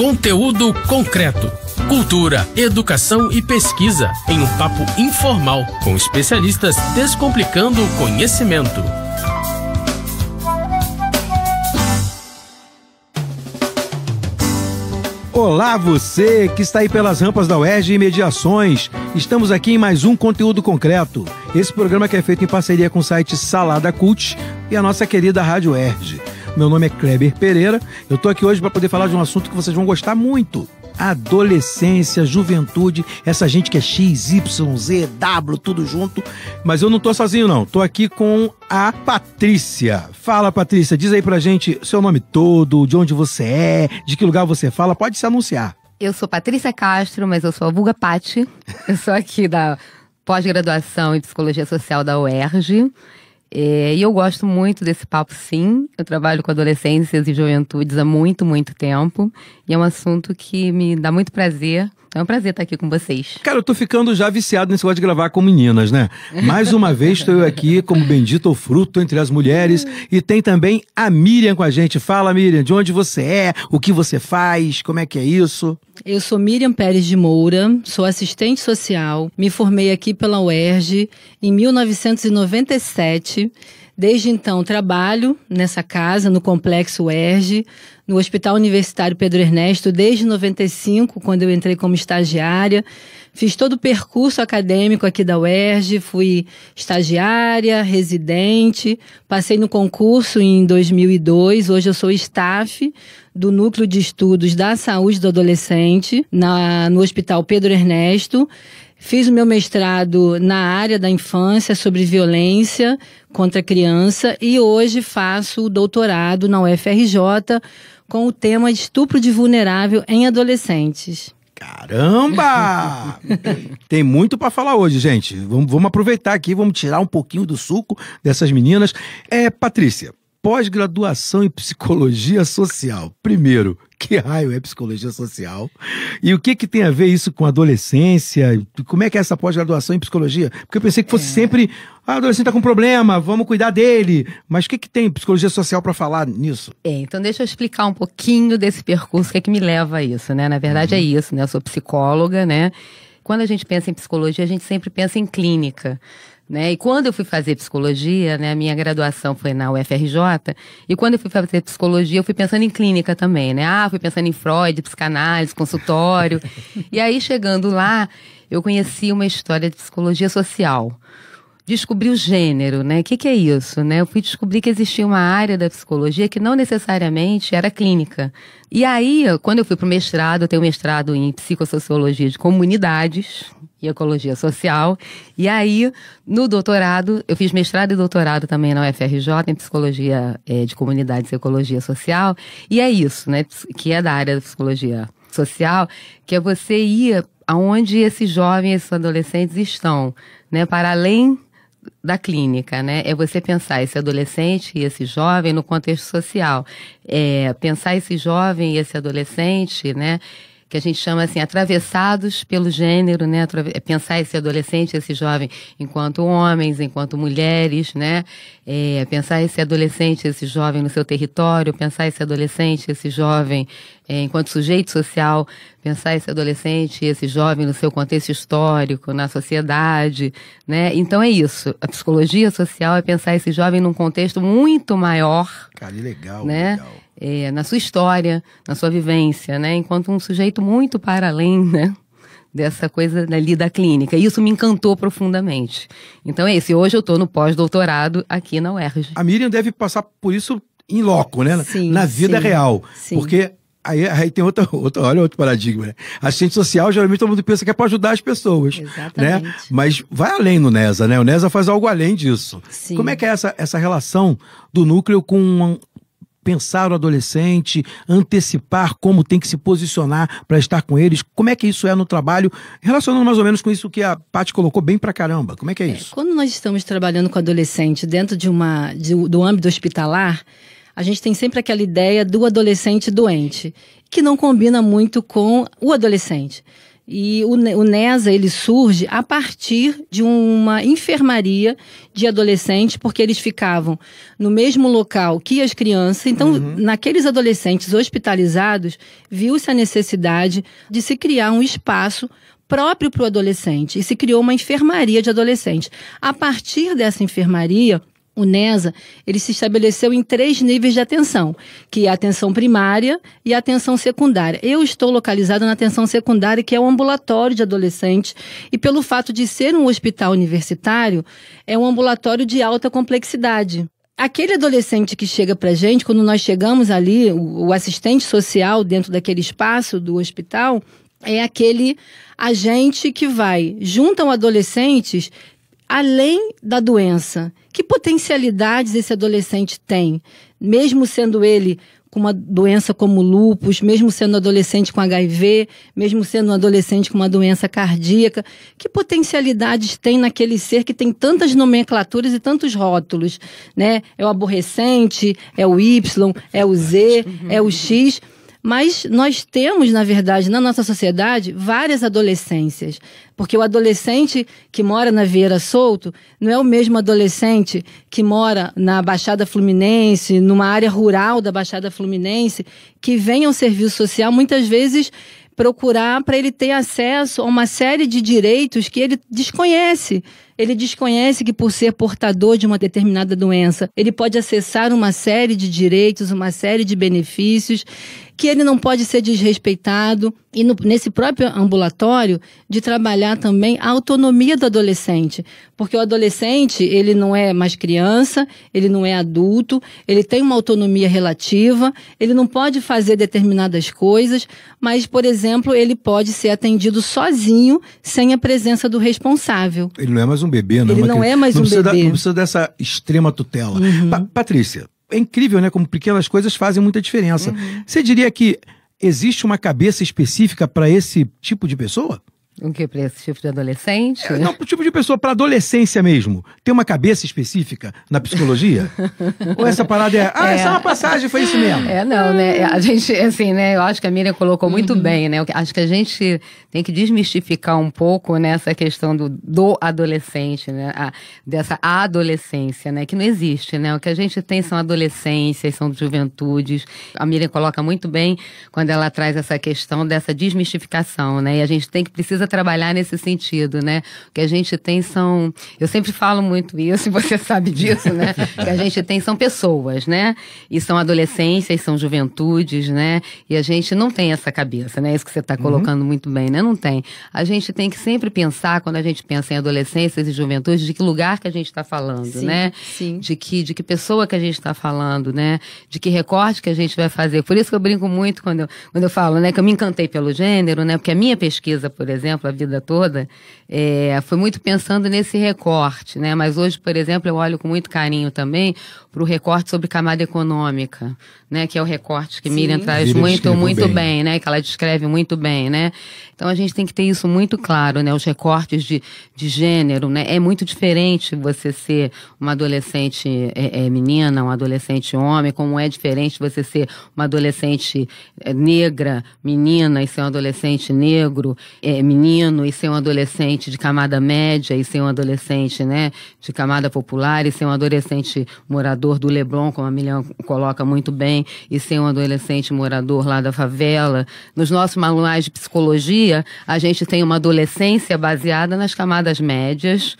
Conteúdo concreto. Cultura, educação e pesquisa em um papo informal com especialistas descomplicando o conhecimento. Olá você que está aí pelas rampas da UERJ e Mediações. Estamos aqui em mais um Conteúdo Concreto. Esse programa que é feito em parceria com o site Salada Cult e a nossa querida Rádio UERJ. Meu nome é Kleber Pereira. Eu estou aqui hoje para poder falar de um assunto que vocês vão gostar muito. Adolescência, juventude, essa gente que é X, Y, Z, W, tudo junto. Mas eu não tô sozinho não, tô aqui com a Patrícia. Fala, Patrícia, diz aí pra gente seu nome todo, de onde você é, de que lugar você fala, pode se anunciar. Eu sou Patrícia Castro, mas eu sou a vulga Pati. Eu sou aqui da pós-graduação em Psicologia Social da UERJ. E eu gosto muito desse papo, sim. Eu trabalho com adolescências e juventudes há muito, muito tempo. E é um assunto que me dá muito prazer. É um prazer estar aqui com vocês. Cara, eu tô ficando já viciado nesse negócio de gravar com meninas, né? Mais uma vez estou eu aqui como bendito fruto entre as mulheres. E tem também a Miriam com a gente. Fala, Miriam, de onde você é, o que você faz, como é que é isso? Eu sou Miriam Pérez de Moura, sou assistente social, me formei aqui pela UERJ em 1997. Desde então trabalho nessa casa, no Complexo UERJ, no Hospital Universitário Pedro Ernesto, desde 95, quando eu entrei como estagiária. Fiz todo o percurso acadêmico aqui da UERJ, fui estagiária, residente, passei no concurso em 2002, hoje eu sou staff do Núcleo de Estudos da Saúde do Adolescente, no Hospital Pedro Ernesto. Fiz o meu mestrado na área da infância sobre violência contra a criança e hoje faço o doutorado na UFRJ com o tema de estupro de vulnerável em adolescentes. Caramba! Tem muito para falar hoje, gente. Vamos aproveitar aqui, vamos tirar um pouquinho do suco dessas meninas. Patrícia, pós-graduação em Psicologia Social. Primeiro, que raio é Psicologia Social? E o que tem a ver isso com adolescência? Como é que é essa pós-graduação em Psicologia? Porque eu pensei que fosse sempre, a adolescente tá com problema, vamos cuidar dele. Mas o que tem Psicologia Social para falar nisso? Então deixa eu explicar um pouquinho desse percurso, o que me leva a isso, né? Na verdade é isso, né? Eu sou psicóloga, né? Quando a gente pensa em psicologia, a gente sempre pensa em clínica, né? E quando eu fui fazer psicologia, né, a minha graduação foi na UFRJ, e quando eu fui fazer psicologia, eu fui pensando em clínica também, né? Fui pensando em Freud, psicanálise, consultório. E aí, chegando lá, eu conheci uma história de psicologia social. Descobri o gênero, né? O que é isso, né? Eu fui descobrir que existia uma área da psicologia que não necessariamente era clínica. E aí, quando eu fui para o mestrado, eu tenho mestrado em psicossociologia de comunidades e ecologia social. E aí, no doutorado, eu fiz mestrado e doutorado também na UFRJ em psicologia de comunidades e ecologia social. E é isso, né? Que é da área da psicologia social, que é você ir aonde esses jovens, esses adolescentes estão, né? Para além da clínica, né? É você pensar esse adolescente e esse jovem no contexto social. Pensar esse jovem e esse adolescente, né? Que a gente chama assim, atravessados pelo gênero, né? Pensar esse adolescente, esse jovem enquanto homens, enquanto mulheres, né? Pensar esse adolescente, esse jovem no seu território, pensar esse adolescente, esse jovem enquanto sujeito social, pensar esse adolescente, esse jovem no seu contexto histórico, na sociedade, né? Então é isso. A psicologia social é pensar esse jovem num contexto muito maior. Cara, legal, né? Legal. Na sua história, na sua vivência, né? Enquanto um sujeito muito para além, né? Dessa coisa ali da clínica. E isso me encantou profundamente. Então é isso. E hoje eu estou no pós-doutorado aqui na UERJ. A Miriam deve passar por isso em loco, né? Sim, na vida real. Sim. Porque aí tem olha outro paradigma, né? Assistente social, geralmente todo mundo pensa que é para ajudar as pessoas. Exatamente. Né? Mas vai além no NESA, né? O NESA faz algo além disso. Sim. Como é que é essa relação do núcleo com pensar o adolescente, antecipar como tem que se posicionar para estar com eles? Como é que isso é no trabalho? Relacionando mais ou menos com isso que a Paty colocou bem pra caramba. Como é que é isso? Quando nós estamos trabalhando com adolescente dentro do âmbito hospitalar, a gente tem sempre aquela ideia do adolescente doente, que não combina muito com o adolescente. E o NESA, ele surge a partir de uma enfermaria de adolescentes, porque eles ficavam no mesmo local que as crianças. Então, naqueles adolescentes hospitalizados, viu-se a necessidade de se criar um espaço próprio para o adolescente. E se criou uma enfermaria de adolescentes. A partir dessa enfermaria, o NESA, ele se estabeleceu em 3 níveis de atenção, que é a atenção primária e a atenção secundária. Eu estou localizada na atenção secundária, que é o ambulatório de adolescentes, e pelo fato de ser um hospital universitário, é um ambulatório de alta complexidade. Aquele adolescente que chega pra gente, quando nós chegamos ali, o assistente social dentro daquele espaço do hospital, é aquele agente que vai junto ao adolescente além da doença. Que potencialidades esse adolescente tem? Mesmo sendo ele com uma doença como lúpus, mesmo sendo adolescente com HIV, mesmo sendo um adolescente com uma doença cardíaca, que potencialidades tem naquele ser que tem tantas nomenclaturas e tantos rótulos, né? É o aborrecente, é o Y, é o Z, é o X... Mas nós temos, na verdade, na nossa sociedade, várias adolescências. Porque o adolescente que mora na Vieira Solto não é o mesmo adolescente que mora na Baixada Fluminense, numa área rural da Baixada Fluminense, que vem ao serviço social, muitas vezes procurar para ele ter acesso a uma série de direitos que ele desconhece. Ele desconhece que, por ser portador de uma determinada doença, ele pode acessar uma série de direitos, uma série de benefícios, que ele não pode ser desrespeitado. E nesse próprio ambulatório, de trabalhar também a autonomia do adolescente. Porque o adolescente, ele não é mais criança, ele não é adulto, ele tem uma autonomia relativa, ele não pode fazer determinadas coisas, mas, por exemplo, ele pode ser atendido sozinho, sem a presença do responsável. Ele não é mais um bebê, não. Ele não é mais um bebê. Não precisa dessa extrema tutela. Patrícia, é incrível, né? Como pequenas coisas fazem muita diferença. Você diria que existe uma cabeça específica para esse tipo de pessoa? O que? Para esse tipo de adolescente? Não, para o tipo de pessoa, para adolescência mesmo. Tem uma cabeça específica na psicologia? Ou essa parada essa é uma passagem, foi isso mesmo? Não, né? A gente, assim, né? Eu acho que a Miriam colocou muito bem, né? Acho que a gente tem que desmistificar um pouco, né, essa questão do adolescente, né? Dessa adolescência, né? Que não existe, né? O que a gente tem são adolescências, são juventudes. A Miriam coloca muito bem quando ela traz essa questão dessa desmistificação, né? E a gente precisa trabalhar nesse sentido, né? O que a gente tem são... Eu sempre falo muito isso, e você sabe disso, né? O que a gente tem são pessoas, né? E são adolescências, são juventudes, né? E a gente não tem essa cabeça, né? Isso que você está colocando muito bem, né? Não tem. A gente tem que sempre pensar, quando a gente pensa em adolescências e juventudes, de que lugar que a gente está falando, sim, né? Sim. De que pessoa que a gente está falando, né? De que recorte que a gente vai fazer. Por isso que eu brinco muito quando eu falo, né? Que eu me encantei pelo gênero, né? Porque a minha pesquisa, por exemplo, a vida toda, foi muito pensando nesse recorte, né? Mas hoje, por exemplo, eu olho com muito carinho também para o recorte sobre camada econômica, né? Que é o recorte que Miriam traz muito bem, né? Que ela descreve muito bem, né? Então a gente tem que ter isso muito claro, né? Os recortes de gênero, né? É muito diferente você ser uma adolescente menina, um adolescente homem, como é diferente você ser uma adolescente negra, menina, e ser um adolescente negro, menino, e ser um adolescente de camada média, e ser um adolescente, né, de camada popular, e ser um adolescente morador do Leblon, como a Miriam coloca muito bem, e ser um adolescente morador lá da favela. Nos nossos manuais de psicologia, a gente tem uma adolescência baseada nas camadas médias,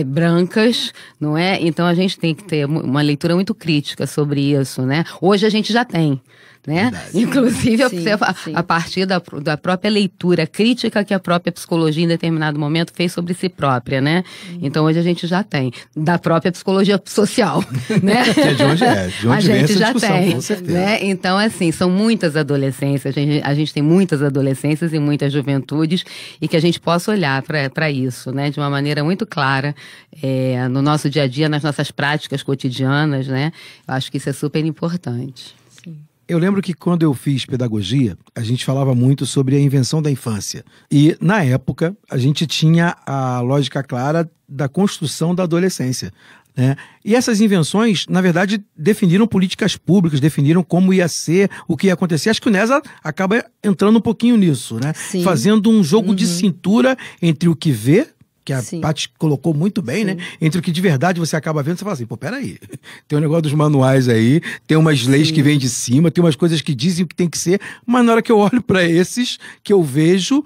brancas, não é? Então a gente tem que ter uma leitura muito crítica sobre isso, né? Hoje a gente já tem, né? Verdade. Inclusive a partir da própria leitura crítica que a própria psicologia em determinado momento fez sobre si própria, né? Então hoje a gente já tem, da própria psicologia social, né? De onde a gente já tem, com certeza. Né? Então, assim, são muitas adolescências, a gente tem muitas adolescências e muitas juventudes, e que a gente possa olhar para isso, né? De uma maneira muito clara, no nosso dia a dia, nas nossas práticas cotidianas, né? Eu acho que isso é super importante. Eu lembro que quando eu fiz pedagogia, a gente falava muito sobre a invenção da infância. E, na época, a gente tinha a lógica clara da construção da adolescência. né? E essas invenções, na verdade, definiram políticas públicas, definiram como ia ser, o que ia acontecer. Acho que o NESA acaba entrando um pouquinho nisso, né? Sim. Fazendo um jogo de cintura entre o que vê, que a Sim. Paty colocou muito bem, Sim. né? Entre o que de verdade você acaba vendo, você fala assim, pô, peraí, tem um negócio dos manuais aí, tem umas leis que vêm de cima, tem umas coisas que dizem o que tem que ser, mas na hora que eu olho para esses, que eu vejo,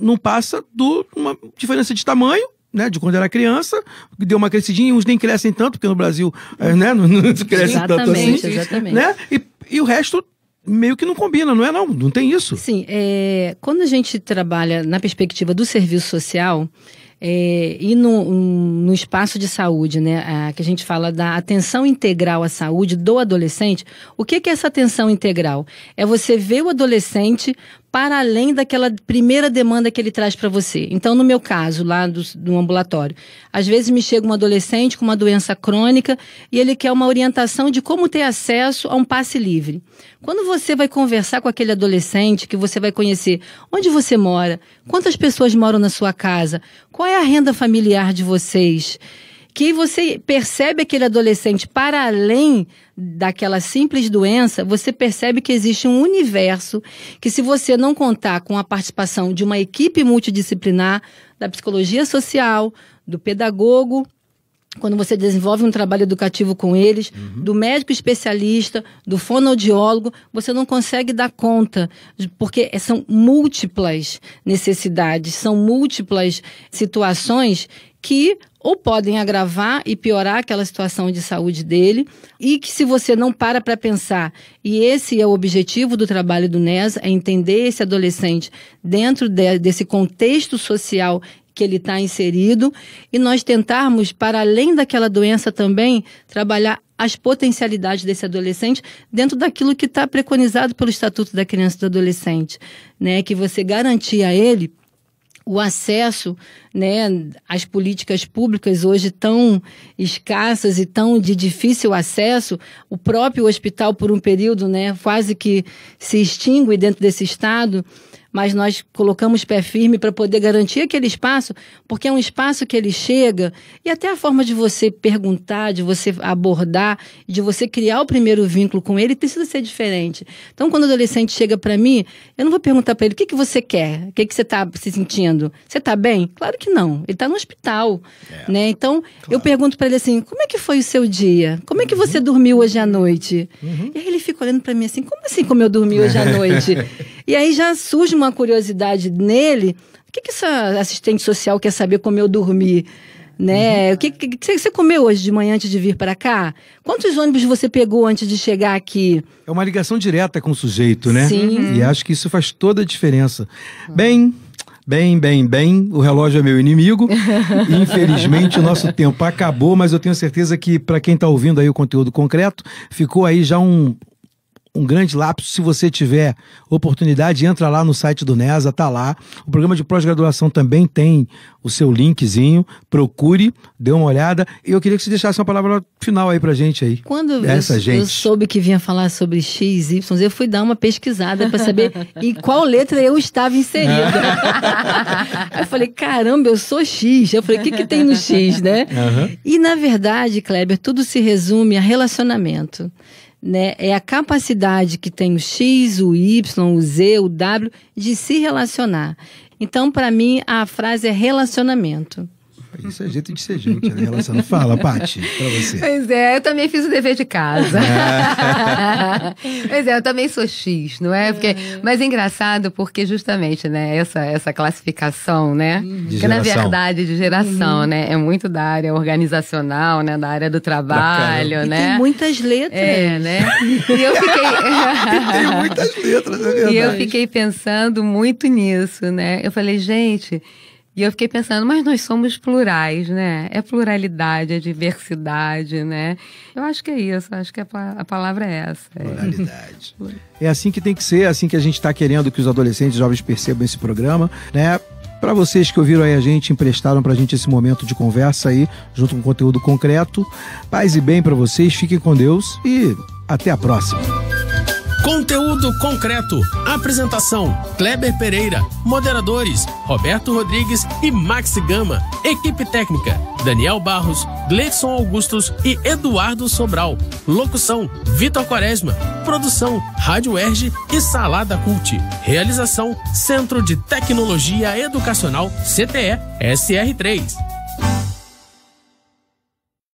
não passa de uma diferença de tamanho, né, de quando era criança, deu uma crescidinha, uns nem crescem tanto, porque no Brasil, né, não crescem tanto assim. Exatamente. Né? E o resto meio que não combina, não é não? Não tem isso. Sim, quando a gente trabalha na perspectiva do serviço social e no espaço de saúde, né, que a gente fala da atenção integral à saúde do adolescente, o que é essa atenção integral? É você ver o adolescente para além daquela primeira demanda que ele traz para você. Então, no meu caso, lá do ambulatório, às vezes me chega um adolescente com uma doença crônica e ele quer uma orientação de como ter acesso a um passe livre. Quando você vai conversar com aquele adolescente, que você vai conhecer onde você mora, quantas pessoas moram na sua casa, qual é a renda familiar de vocês, que você percebe aquele adolescente para além daquela simples doença, você percebe que existe um universo que, se você não contar com a participação de uma equipe multidisciplinar, da psicologia social, do pedagogo, quando você desenvolve um trabalho educativo com eles, do médico especialista, do fonoaudiólogo, você não consegue dar conta, porque são múltiplas necessidades, são múltiplas situações que ou podem agravar e piorar aquela situação de saúde dele, e que, se você não para pensar, e esse é o objetivo do trabalho do NESA, é entender esse adolescente dentro desse contexto social que ele está inserido, e nós tentarmos, para além daquela doença também, trabalhar as potencialidades desse adolescente dentro daquilo que está preconizado pelo Estatuto da Criança e do Adolescente, né? Que você garantir a ele o acesso, né, às políticas públicas hoje tão escassas e tão de difícil acesso. O próprio hospital, por um período, né, quase que se extingue dentro desse estado, mas nós colocamos pé firme para poder garantir aquele espaço, porque é um espaço que ele chega, e até a forma de você perguntar, de você abordar, de você criar o primeiro vínculo com ele, precisa ser diferente. Então, quando o adolescente chega para mim, eu não vou perguntar para ele, o que você quer? O que você está se sentindo? Você está bem? Claro que não. Ele está no hospital, né? Então, eu pergunto para ele assim, como é que foi o seu dia? Como é que você dormiu hoje à noite? E aí ele fica olhando para mim assim, como assim como eu dormi hoje à noite? E aí já surge uma curiosidade nele, o que essa assistente social quer saber como eu dormi? Né? O que você comeu hoje de manhã antes de vir para cá? Quantos ônibus você pegou antes de chegar aqui? É uma ligação direta com o sujeito, né? Sim. E acho que isso faz toda a diferença. Bem, o relógio é meu inimigo. Infelizmente o nosso tempo acabou, mas eu tenho certeza que, para quem está ouvindo aí o conteúdo concreto, ficou aí já um grande lapso. Se você tiver oportunidade, entra lá no site do NESA, tá lá. O programa de pós-graduação também tem o seu linkzinho, procure, dê uma olhada. E eu queria que você deixasse uma palavra final aí pra gente aí. Quando eu soube que vinha falar sobre X, Y, eu fui dar uma pesquisada para saber em qual letra eu estava inserida. Aí eu falei, caramba, eu sou X. Eu falei, o que tem no X, né? E, na verdade, Kleber, tudo se resume a relacionamento. Né? É a capacidade que tem o X, o Y, o Z, o W de se relacionar. Então, para mim, a frase é relacionamento. Isso é jeito de ser gente, né? Relacionamento. Fala, Paty, pra você. Pois é, eu também fiz o dever de casa. Pois é, eu também sou X, não é? Mas é engraçado porque, justamente, né, essa classificação, né? Que, na verdade, de geração, né? É muito da área organizacional, né? Da área do trabalho, né? E tem muitas letras. Né? E eu fiquei... Tem muitas letras, é verdade. E eu fiquei pensando muito nisso, né? Eu falei, gente... E eu fiquei pensando, mas nós somos plurais, né? É pluralidade, é diversidade, né? Eu acho que é isso, acho que a palavra é essa. Pluralidade. É assim que tem que ser, é assim que a gente está querendo que os adolescentes e jovens percebam esse programa, né? Para vocês que ouviram aí a gente, emprestaram pra gente esse momento de conversa aí, junto com conteúdo concreto. Paz e bem para vocês, fiquem com Deus e até a próxima. Conteúdo concreto. Apresentação: Kleber Pereira. Moderadores: Roberto Rodrigues e Maxi Gama. Equipe técnica: Daniel Barros, Gleidson Augustos e Eduardo Sobral. Locução: Vitor Quaresma. Produção: Rádio UERJ e Salada Cult. Realização: Centro de Tecnologia Educacional CTE SR3.